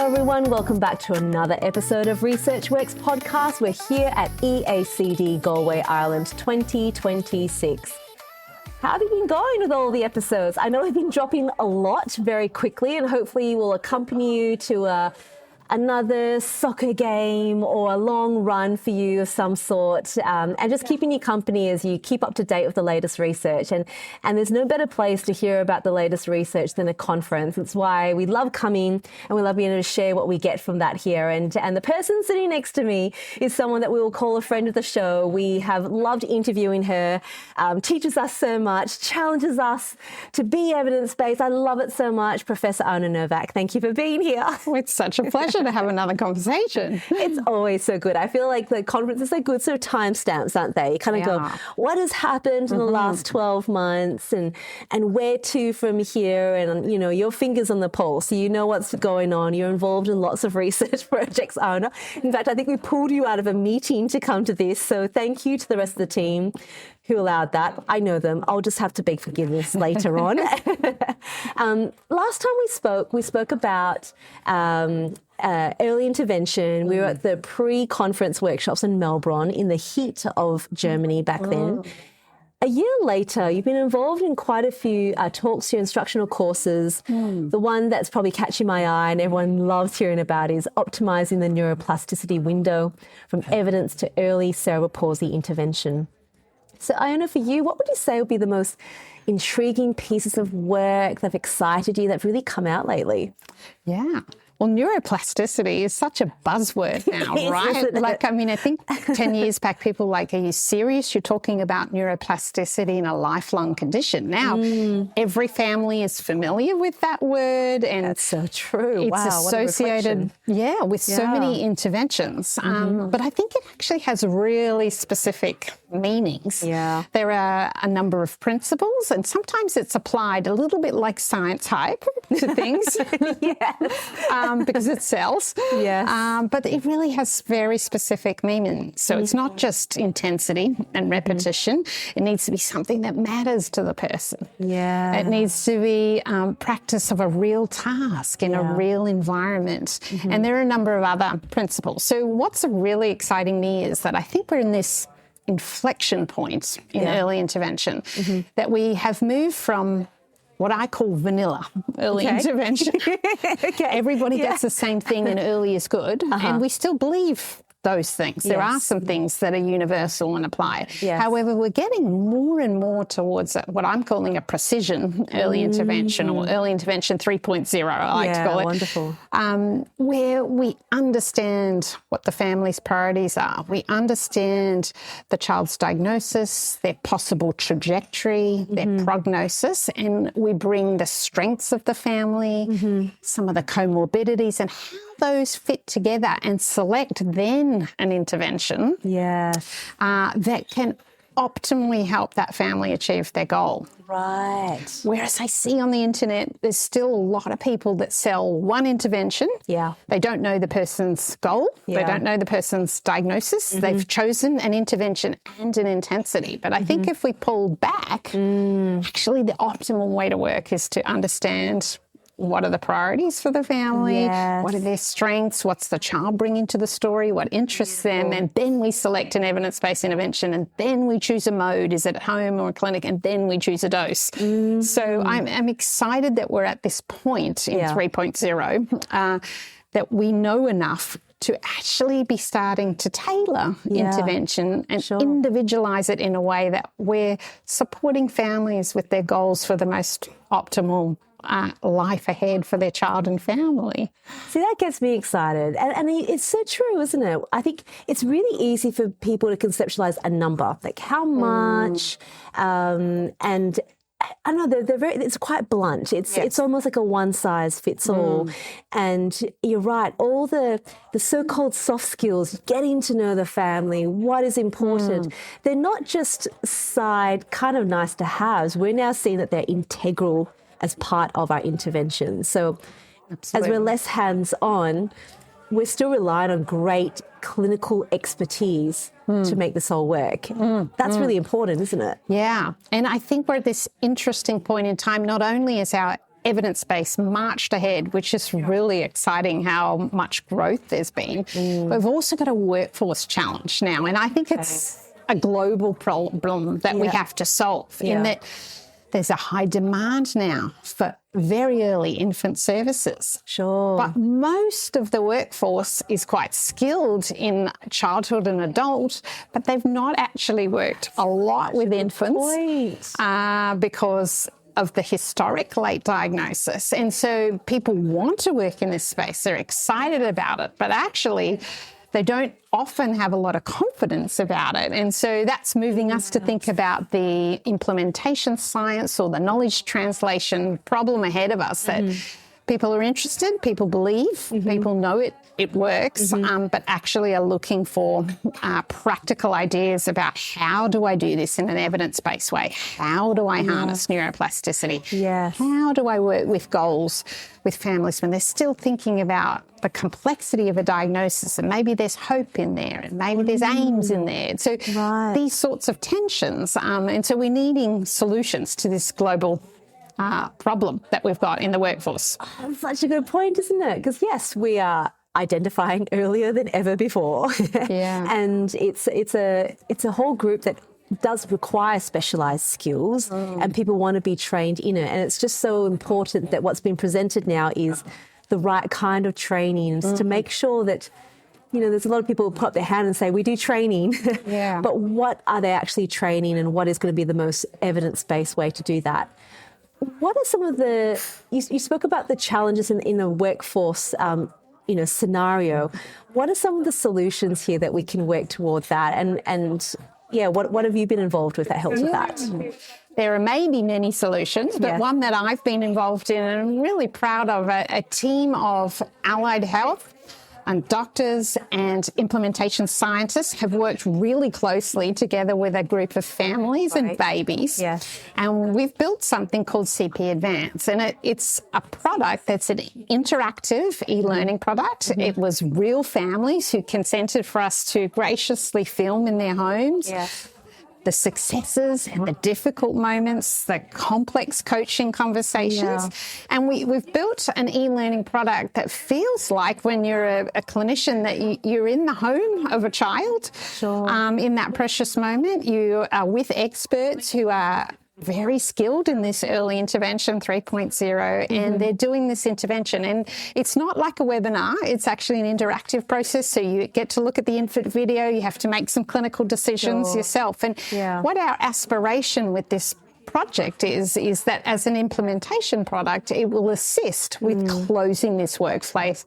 Hello everyone, welcome back to another episode of Research Works podcast. We're here at EACD Galway, Ireland 2026. How have you been going with all the episodes? I know we've been dropping a lot very quickly, and hopefully we'll accompany you to another soccer game or a long run for you of some sort, and just keeping you company as you keep up to date with the latest research. And there's no better place to hear about the latest research than a conference. It's why we love coming and we love being able to share what we get from that here. And the person sitting next to me is someone that we will call a friend of the show. We have loved interviewing her, teaches us so much, challenges us to be evidence-based. I love it so much. Professor Anna Novak, thank you for being here. Oh, it's such a pleasure to have another conversation. It's always so good. I feel like the conferences are good sort of timestamps, aren't they? You kind of go, what has happened in the last 12 months and where to from here? And, you know, your fingers on the pulse, so you know what's going on. You're involved in lots of research projects, Anna. In fact, I think we pulled you out of a meeting to come to this. So thank you to the rest of the team who allowed that. I know them. I'll just have to beg forgiveness later on. Last time we spoke about early intervention. We were at the pre-conference workshops in Melbourne in the heat of Germany back then. A year later, you've been involved in quite a few talks to your instructional courses. The one that's probably catching my eye and everyone loves hearing about is Optimising the Neuroplasticity Window from Evidence to Early Cerebral Palsy Intervention. So, Iona, for you, what would you say would be the most intriguing pieces of work that have excited you that have really come out lately? Yeah. Well, neuroplasticity is such a buzzword now, right? Like, I mean, I think 10 years back, people were like, are you serious? You're talking about neuroplasticity in a lifelong condition. Now, every family is familiar with that word. And that's so true. It's associated, with so many interventions. But I think it actually has really specific meanings. Yeah. There are a number of principles, and sometimes it's applied a little bit like science hype to things. Because it sells. Yes. But it really has very specific meaning. So it's not just intensity and repetition. It needs to be something that matters to the person. Yeah. It needs to be practice of a real task in a real environment. And there are a number of other principles. So what's really exciting me is that I think we're in this inflection point in early intervention, that we have moved from what I call vanilla early intervention. Everybody gets the same thing and early is good. And we still believe those things. There are some things that are universal and apply. However, we're getting more and more towards what I'm calling a precision early intervention, or early intervention 3.0, I like to call it. Wonderful. Where we understand what the family's priorities are. We understand the child's diagnosis, their possible trajectory, their prognosis, and we bring the strengths of the family, some of the comorbidities, and how those fit together, and select then an intervention that can optimally help that family achieve their goal. Right. Whereas I see on the internet, there's still a lot of people that sell one intervention. They don't know the person's goal. They don't know the person's diagnosis. They've chosen an intervention and an intensity. But I think if we pull back, actually the optimal way to work is to understand what are the priorities for the family? What are their strengths? What's the child bringing to the story? What interests them? And then we select an evidence-based intervention, and then we choose a mode. Is it at home or a clinic? And then we choose a dose. So I'm excited that we're at this point in 3.0 that we know enough to actually be starting to tailor intervention and individualise it in a way that we're supporting families with their goals for the most optimal life ahead for their child and family. See, that gets me excited. And it's so true, isn't it? I think it's really easy for people to conceptualize a number, like how much, and I don't know, they're very, it's quite blunt. It's almost like a one size fits all. And you're right, all the so-called soft skills, getting to know the family, what is important, they're not just side kind of nice to haves. We're now seeing that they're integral as part of our intervention. So as we're less hands-on, we're still relying on great clinical expertise to make this all work. That's really important, isn't it? Yeah. And I think we're at this interesting point in time. Not only is our evidence-based marched ahead, which is really exciting how much growth there's been. We've also got a workforce challenge now, and I think it's a global problem that we have to solve in that there's a high demand now for very early infant services. Sure. But most of the workforce is quite skilled in childhood and adult, but they've not actually worked a lot with infants because of the historic late diagnosis. And so people want to work in this space. They're excited about it, but actually they don't often have a lot of confidence about it. And so that's moving us to think about the implementation science or the knowledge translation problem ahead of us, that people are interested, people believe, people know it works, but actually are looking for practical ideas about how do I do this in an evidence-based way? How do I harness neuroplasticity? How do I work with goals with families when they're still thinking about the complexity of a diagnosis, and maybe there's hope in there, and maybe there's aims in there. So these sorts of tensions, and so we're needing solutions to this global problem that we've got in the workforce. That's such a good point, isn't it? Because yes, we are identifying earlier than ever before, and it's a whole group that does require specialised skills, and people want to be trained in it. And it's just so important that what's been presented now is the right kind of training to make sure that, you know, there's a lot of people who put up their hand and say, we do training, but what are they actually training, and what is going to be the most evidence-based way to do that? What are some of the, you spoke about the challenges in a workforce scenario. What are some of the solutions here that we can work toward that? And what have you been involved with that helps with that? There are maybe many solutions, but one that I've been involved in and I'm really proud of, a team of allied health and doctors and implementation scientists have worked really closely together with a group of families and babies. And we've built something called CP Advance, and it's a product that's an interactive e-learning product. It was real families who consented for us to graciously film in their homes. The successes and the difficult moments, the complex coaching conversations. And we've built an e-learning product that feels like when you're a clinician that you're in the home of a child in that precious moment. You are with experts who are very skilled in this early intervention 3.0 and they're doing this intervention, and it's not like a webinar, it's actually an interactive process. So you get to look at the infant video, you have to make some clinical decisions yourself. And what our aspiration with this project is that as an implementation product, it will assist with closing this workforce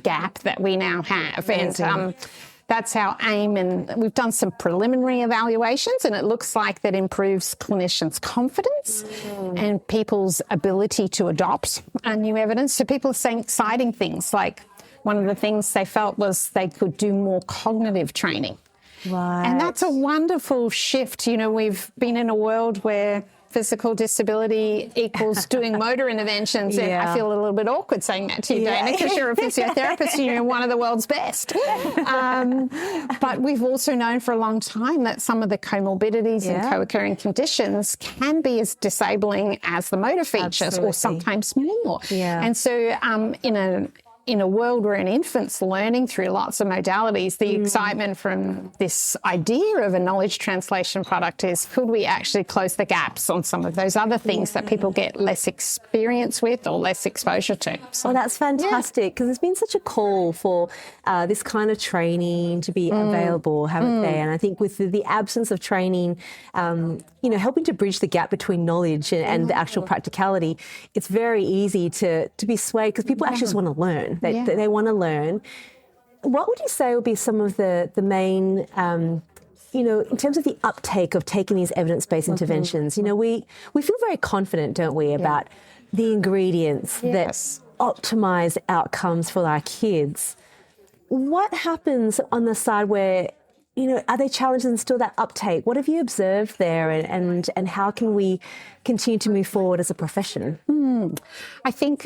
gap that we now have. And that's our aim, and we've done some preliminary evaluations, and it looks like that improves clinicians' confidence and people's ability to adopt new evidence. So people are saying exciting things, like one of the things they felt was they could do more cognitive training. And that's a wonderful shift. You know, we've been in a world where physical disability equals doing motor interventions. And I feel a little bit awkward saying that to you, Dana, because you're a physiotherapist and you're one of the world's best. But we've also known for a long time that some of the comorbidities and co-occurring conditions can be as disabling as the motor features or sometimes more. And so in a world where an infant's learning through lots of modalities, the excitement from this idea of a knowledge translation product is, could we actually close the gaps on some of those other things that people get less experience with or less exposure to? So that's fantastic, because there's been such a call for this kind of training to be available, haven't they? And I think with the absence of training, helping to bridge the gap between knowledge and the actual practicality, it's very easy to be swayed, because people actually just want to learn. They want to learn. What would you say would be some of the main, in terms of the uptake of taking these evidence-based interventions? You know, we feel very confident, don't we, about the ingredients that optimize outcomes for our kids. What happens on the side where, are they challenged in still that uptake? What have you observed there, and how can we continue to move forward as a profession? I think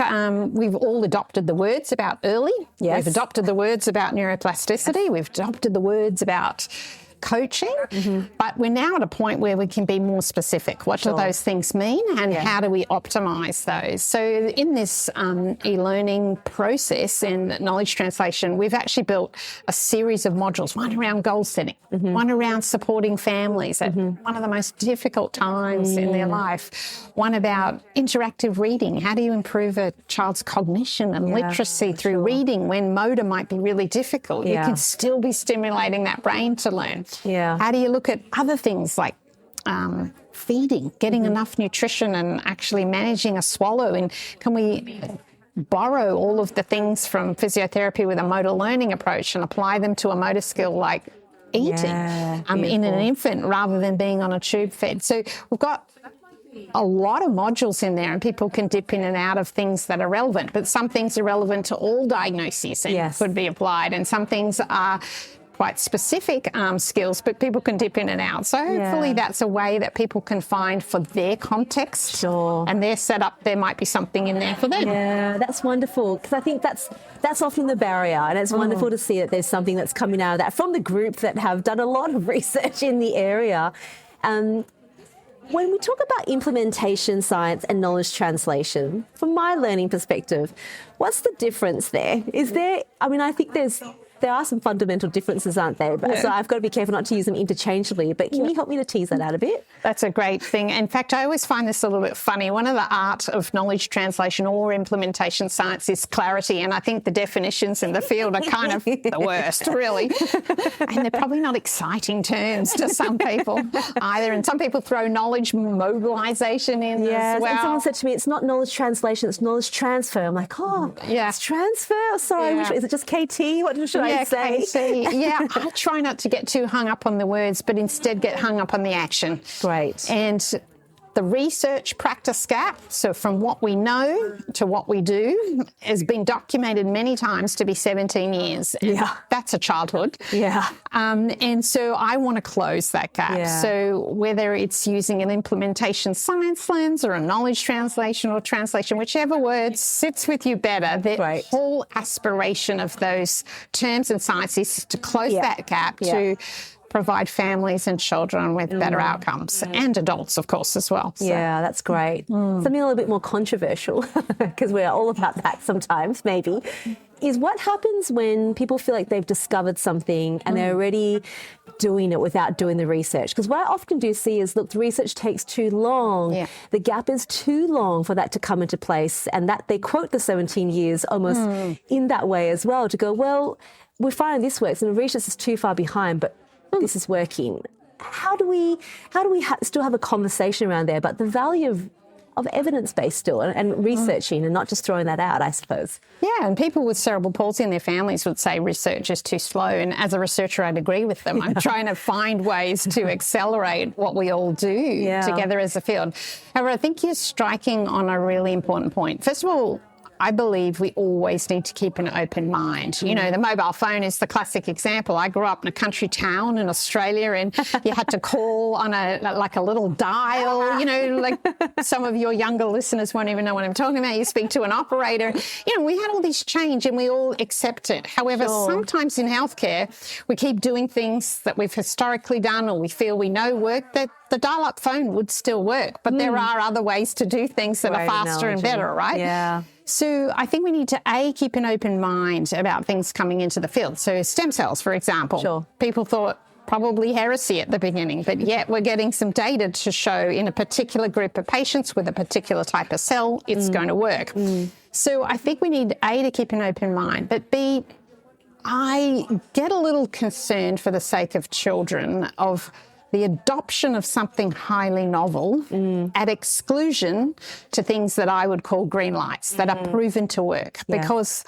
we've all adopted the words about early. We've adopted the words about neuroplasticity. We've adopted the words about coaching, but we're now at a point where we can be more specific. What do those things mean, and how do we optimise those? So in this e-learning process and knowledge translation, we've actually built a series of modules, one around goal setting, one around supporting families at one of the most difficult times in their life, one about interactive reading. How do you improve a child's cognition and literacy through reading when motor might be really difficult? You can still be stimulating that brain to learn. How do you look at other things like feeding, getting enough nutrition and actually managing a swallow? And can we borrow all of the things from physiotherapy with a motor learning approach and apply them to a motor skill like eating in an infant rather than being on a tube fed? So we've got a lot of modules in there, and people can dip in and out of things that are relevant, but some things are relevant to all diagnoses and could be applied, and some things are quite specific skills, but people can dip in and out. So hopefully that's a way that people can find for their context and their setup. There might be something in there for them. Yeah, that's wonderful, because I think that's often the barrier, and it's wonderful to see that there's something that's coming out of that from the group that have done a lot of research in the area. When we talk about implementation science and knowledge translation, from my learning perspective, what's the difference there? Is there, I mean, I think there are some fundamental differences, aren't there? So I've got to be careful not to use them interchangeably, but can you help me to tease that out a bit? That's a great thing. In fact, I always find this a little bit funny. One of the art of knowledge translation or implementation science is clarity, and I think the definitions in the field are kind of the worst, really. And they're probably not exciting terms to some people either, and some people throw knowledge mobilisation in as well. And someone said to me, it's not knowledge translation, it's knowledge transfer. I'm like, it's transfer? Sorry, is it just KT? What should I say? KT. I try not to get too hung up on the words, but instead get hung up on the action. Great. And the research practice gap, so from what we know to what we do, has been documented many times to be 17 years. That's a childhood. And so I want to close that gap. So whether it's using an implementation science lens or a knowledge translation or translation, whichever word sits with you better, the whole aspiration of those terms and science is to close that gap to provide families and children with better outcomes, and adults, of course, as well. So. Yeah, that's great. Something a little bit more controversial, because we're all about that sometimes, maybe, is what happens when people feel like they've discovered something and they're already doing it without doing the research. Because what I often do see is, look, the research takes too long. The gap is too long for that to come into place, and that they quote the 17 years almost in that way as well, to go, well, we're finding this works and the research is too far behind, but this is working. How do we still have a conversation around there, but the value of evidence-based still and researching and not just throwing that out, I suppose. Yeah, and people with cerebral palsy and their families would say research is too slow, and as a researcher I'd agree with them. I'm trying to find ways to accelerate what we all do together as a field. However, I think you're striking on a really important point. First of all, I believe we always need to keep an open mind. You know, the mobile phone is the classic example. I grew up in a country town in Australia, and you had to call on a little dial. You know, like some of your younger listeners won't even know what I'm talking about. You speak to an operator. You know, we had all this change and we all accept it. However, sometimes in healthcare, we keep doing things that we've historically done or we feel we know work, that the dial-up phone would still work. But there are other ways to do things that are faster and better, right? Yeah. So I think we need to, keep an open mind about things coming into the field. So stem cells, for example. People thought probably heresy at the beginning, but yet we're getting some data to show in a particular group of patients with a particular type of cell, it's going to work. So I think we need, to keep an open mind, but B, I get a little concerned for the sake of children of the adoption of something highly novel at exclusion to things that I would call green lights that are proven to work, because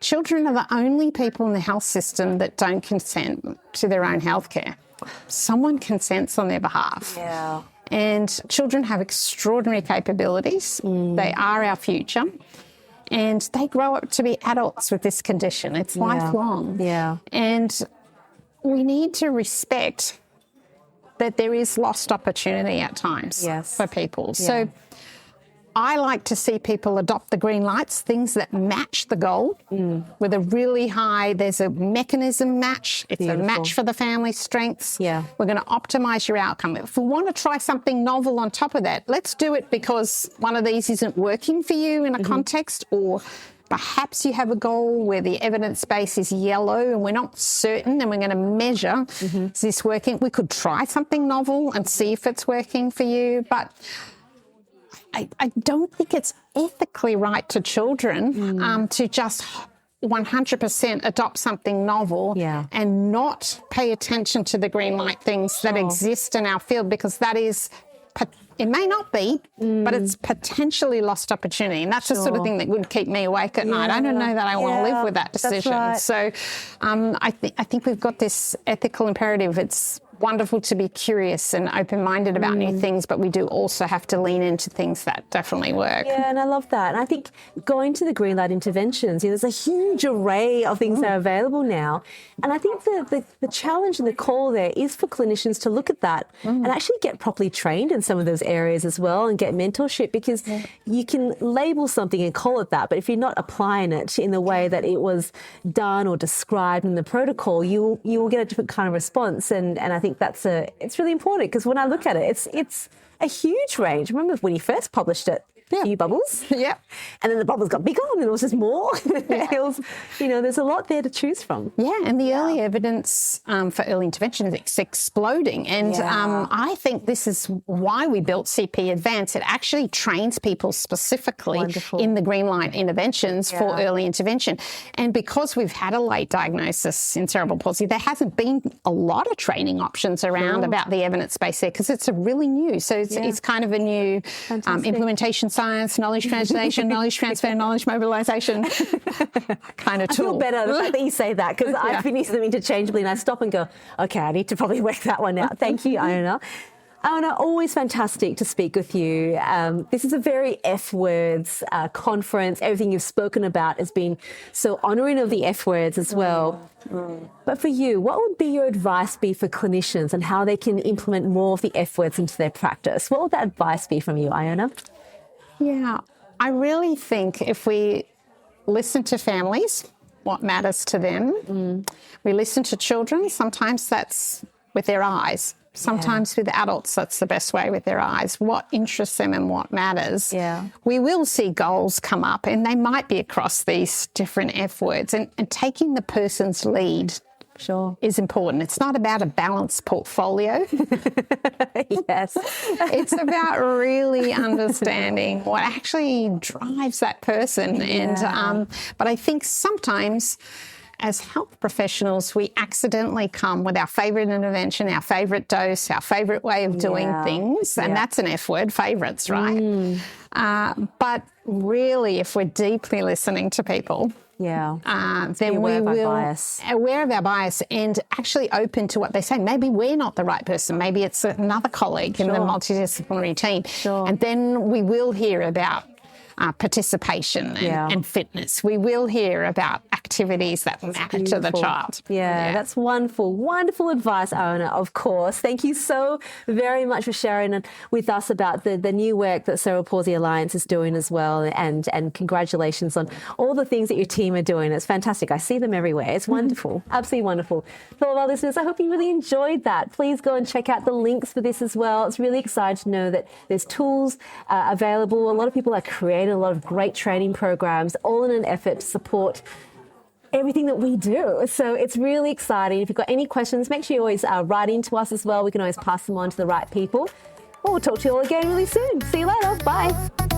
children are the only people in the health system that don't consent to their own healthcare. Someone consents on their behalf. And children have extraordinary capabilities. They are our future. And they grow up to be adults with this condition. It's lifelong. And we need to respect that there is lost opportunity at times for people. So I like to see people adopt the green lights, things that match the goal with a really high, there's a mechanism match. It's a match for the family strengths. Yeah. We're going to optimize your outcome. If we want to try something novel on top of that, let's do it because one of these isn't working for you in a context, or perhaps you have a goal where the evidence base is yellow and we're not certain and we're going to measure, is this working? We could try something novel and see if it's working for you, but I don't think it's ethically right to children to just 100% adopt something novel and not pay attention to the green light things that exist in our field, because that is, it may not be, but it's potentially lost opportunity. And that's the sort of thing that would keep me awake at night. I don't know that I want to live with that decision. Right. So I think we've got this ethical imperative. It's wonderful to be curious and open-minded about new things, but we do also have to lean into things that definitely work. Yeah, and I love that. And I think going to the green light interventions, there's a huge array of things that are available now. And I think the challenge and the call there is for clinicians to look at that and actually get properly trained in some of those areas as well and get mentorship, because you can label something and call it that, but if you're not applying it in the way that it was done or described in the protocol, you will get a different kind of response. And I think it's really important, because when I look at it, it's a huge range. Remember when you first published it, a few bubbles, and then the bubbles got bigger, and then it was just more. It was, there's a lot there to choose from. Yeah, and the early evidence for early intervention is exploding, and I think this is why we built CP Advance. It actually trains people specifically in the green light interventions for early intervention, and because we've had a late diagnosis in cerebral palsy, there hasn't been a lot of training options around about the evidence base there, because it's a really new. So it's kind of a new implementation science, knowledge translation, knowledge transfer, knowledge mobilisation kind of tool. I feel better the fact that you say that, because I've been using them interchangeably and I stop and go, okay, I need to probably work that one out. Thank you, Iona. Iona, always fantastic to speak with you. This is a very F words conference. Everything you've spoken about has been so honouring of the F words as well. But for you, what would be your advice be for clinicians and how they can implement more of the F words into their practice? What would that advice be from you, Iona? Yeah, I really think if we listen to families, what matters to them, we listen to children, sometimes that's with their eyes. Sometimes with adults, that's the best way, with their eyes. What interests them and what matters. We will see goals come up, and they might be across these different F words. And taking the person's lead is important. It's not about a balanced portfolio. It's about really understanding what actually drives that person. And but I think sometimes as health professionals, we accidentally come with our favourite intervention, our favourite dose, our favourite way of doing things, and that's an F word, favourites, right? But really, if we're deeply listening to people, then we will aware of our bias and actually open to what they say. Maybe we're not the right person. Maybe it's another colleague in the multidisciplinary team. And then we will hear about participation and fitness. We will hear about activities that matter to the child. That's wonderful. Wonderful advice, Iona, of course. Thank you so very much for sharing with us about the new work that Cerebral Palsy Alliance is doing as well, and congratulations on all the things that your team are doing. It's fantastic. I see them everywhere. It's wonderful. Absolutely wonderful. For all of our listeners, I hope you really enjoyed that. Please go and check out the links for this as well. It's really exciting to know that there's tools available. A lot of people are creating a lot of great training programs, all in an effort to support everything that we do. So it's really exciting. If you've got any questions, make sure you always write into us as well. We can always pass them on to the right people. We'll talk to you all again really soon. See you later. Bye.